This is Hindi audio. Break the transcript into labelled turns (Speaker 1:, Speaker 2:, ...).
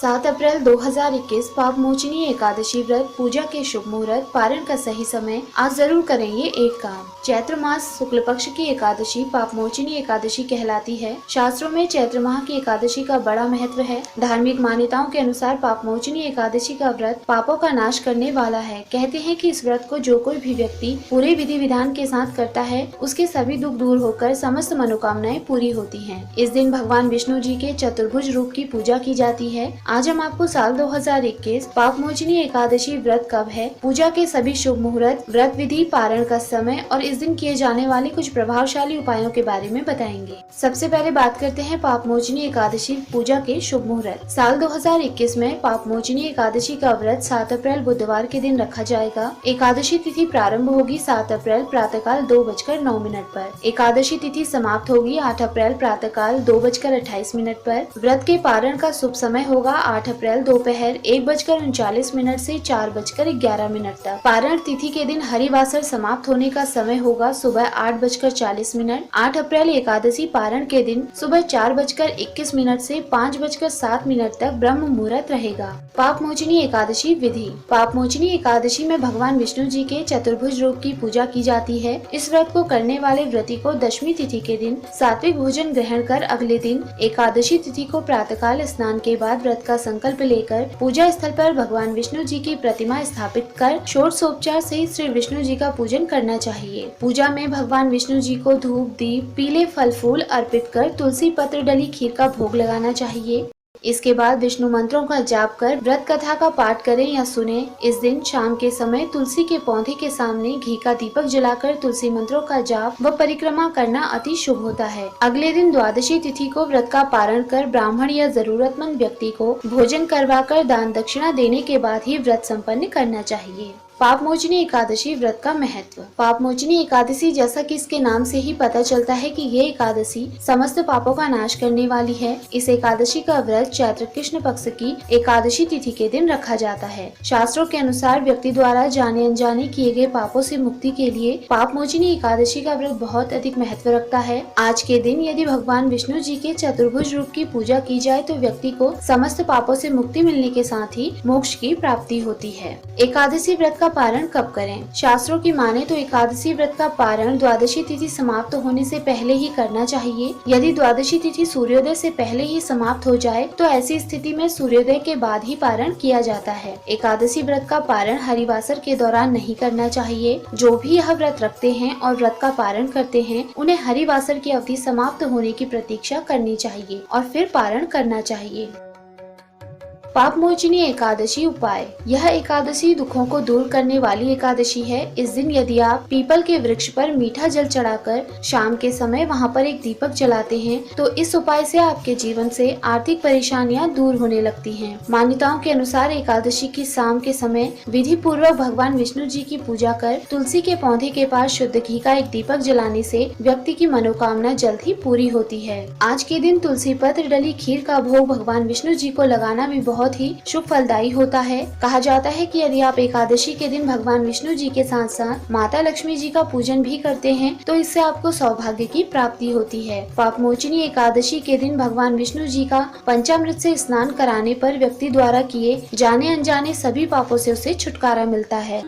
Speaker 1: 7 अप्रैल 2021 पाप मोचनी एकादशी व्रत पूजा के शुभ मुहूर्त पारण का सही समय। आज जरूर करेंगे एक काम। चैत्र मास शुक्ल पक्ष की एकादशी पाप मोचनी एकादशी कहलाती है। शास्त्रों में चैत्र माह की एकादशी का बड़ा महत्व है। धार्मिक मान्यताओं के अनुसार पाप मोचनी एकादशी का व्रत पापों का नाश करने वाला है। कहते हैं कि इस व्रत को जो कोई भी व्यक्ति पूरे विधि विधान के साथ करता है उसके सभी दुख दूर होकर समस्त मनोकामनाएं पूरी होती हैं। इस दिन भगवान विष्णु जी के चतुर्भुज रूप की पूजा की जाती है। आज हम आपको साल 2021 पाप मोचनी एकादशी व्रत कब है, पूजा के सभी शुभ मुहूर्त, व्रत विधि, पारण का समय और इस दिन किए जाने वाले कुछ प्रभावशाली उपायों के बारे में बताएंगे। सबसे पहले बात करते हैं पाप मोचनी एकादशी पूजा के शुभ मुहूर्त। साल 2021 में पाप मोचनी एकादशी का व्रत 7 अप्रैल बुधवार के दिन रखा जाएगा। एकादशी तिथि प्रारंभ होगी 7 अप्रैल प्रातःकाल 2:09 पर। एकादशी तिथि समाप्त होगी 8 अप्रैल प्रातःकाल 2:28 पर। व्रत के पारण का शुभ समय होगा 8 अप्रैल दोपहर 1:39 से 4:11 तक। पारण तिथि के दिन हरिवासर समाप्त होने का समय होगा सुबह 8:40। 8 अप्रैल एकादशी पारण के दिन सुबह 4:21 से 5:07 तक ब्रह्म मुहूर्त रहेगा। पाप मोचनी एकादशी विधि। पाप मोचनी एकादशी में भगवान विष्णु जी के चतुर्भुज रूप की पूजा की जाती है। इस व्रत को करने वाले व्रती को दशमी तिथि के दिन सात्विक भोजन ग्रहण कर अगले दिन एकादशी तिथि को प्रातःकाल स्नान के बाद व्रत का संकल्प लेकर पूजा स्थल पर भगवान विष्णु जी की प्रतिमा स्थापित कर षोडशोपचार से श्री विष्णु जी का पूजन करना चाहिए। पूजा में भगवान विष्णु जी को धूप, दीप, पीले फल फूल अर्पित कर तुलसी पत्र डली खीर का भोग लगाना चाहिए। इसके बाद विष्णु मंत्रों का जाप कर व्रत कथा का पाठ करें या सुने। इस दिन शाम के समय तुलसी के पौधे के सामने घी का दीपक जलाकर तुलसी मंत्रों का जाप व परिक्रमा करना अति शुभ होता है। अगले दिन द्वादशी तिथि को व्रत का पारण कर ब्राह्मण या जरूरतमंद व्यक्ति को भोजन करवाकर दान दक्षिणा देने के बाद ही व्रत संपन्न करना चाहिए। पाप मोचनी एकादशी व्रत का महत्व। पाप मोचनी एकादशी जैसा कि इसके नाम से ही पता चलता है कि ये एकादशी समस्त पापों का नाश करने वाली है। इस एकादशी का व्रत चैत्र कृष्ण पक्ष की एकादशी तिथि के दिन रखा जाता है। शास्त्रों के अनुसार व्यक्ति द्वारा जाने अनजाने किए गए पापों से मुक्ति के लिए पाप मोचनी एकादशी का व्रत बहुत अधिक महत्व रखता है। आज के दिन यदि भगवान विष्णु जी के चतुर्भुज रूप की पूजा की जाए तो व्यक्ति को समस्त पापों से मुक्ति मिलने के साथ ही मोक्ष की प्राप्ति होती है। एकादशी व्रत का पारण कब करें? शास्त्रों की माने तो एकादशी व्रत का पारण द्वादशी तिथि समाप्त होने से पहले ही करना चाहिए। यदि द्वादशी तिथि सूर्योदय से पहले ही समाप्त हो जाए तो ऐसी स्थिति में सूर्योदय के बाद ही पारण किया जाता है। एकादशी व्रत का पारण हरिवासर के दौरान नहीं करना चाहिए। जो भी यह व्रत रखते हैं और व्रत का पारण करते हैं उन्हें हरिवासर की अवधि समाप्त होने की प्रतीक्षा करनी चाहिए और फिर पारण करना चाहिए। पाप मोचनी एकादशी उपाय। यह एकादशी दुखों को दूर करने वाली एकादशी है। इस दिन यदि आप पीपल के वृक्ष पर मीठा जल चढ़ाकर शाम के समय वहां पर एक दीपक जलाते हैं तो इस उपाय से आपके जीवन से आर्थिक परेशानियां दूर होने लगती हैं। मान्यताओं के अनुसार एकादशी की शाम के समय विधि पूर्वक भगवान विष्णु जी की पूजा कर तुलसी के पौधे के पास शुद्ध घी का एक दीपक जलाने से व्यक्ति की मनोकामना जल्द ही पूरी होती है। आज के दिन तुलसी पत्र डली खीर का भोग भगवान विष्णु जी को लगाना भी बहुत ही शुभ फलदायी होता है। कहा जाता है कि यदि आप एकादशी के दिन भगवान विष्णु जी के साथ साथ माता लक्ष्मी जी का पूजन भी करते हैं तो इससे आपको सौभाग्य की प्राप्ति होती है। पाप मोचनी एकादशी के दिन भगवान विष्णु जी का पंचामृत से स्नान कराने पर व्यक्ति द्वारा किए जाने अनजाने सभी पापों से उसे छुटकारा मिलता है।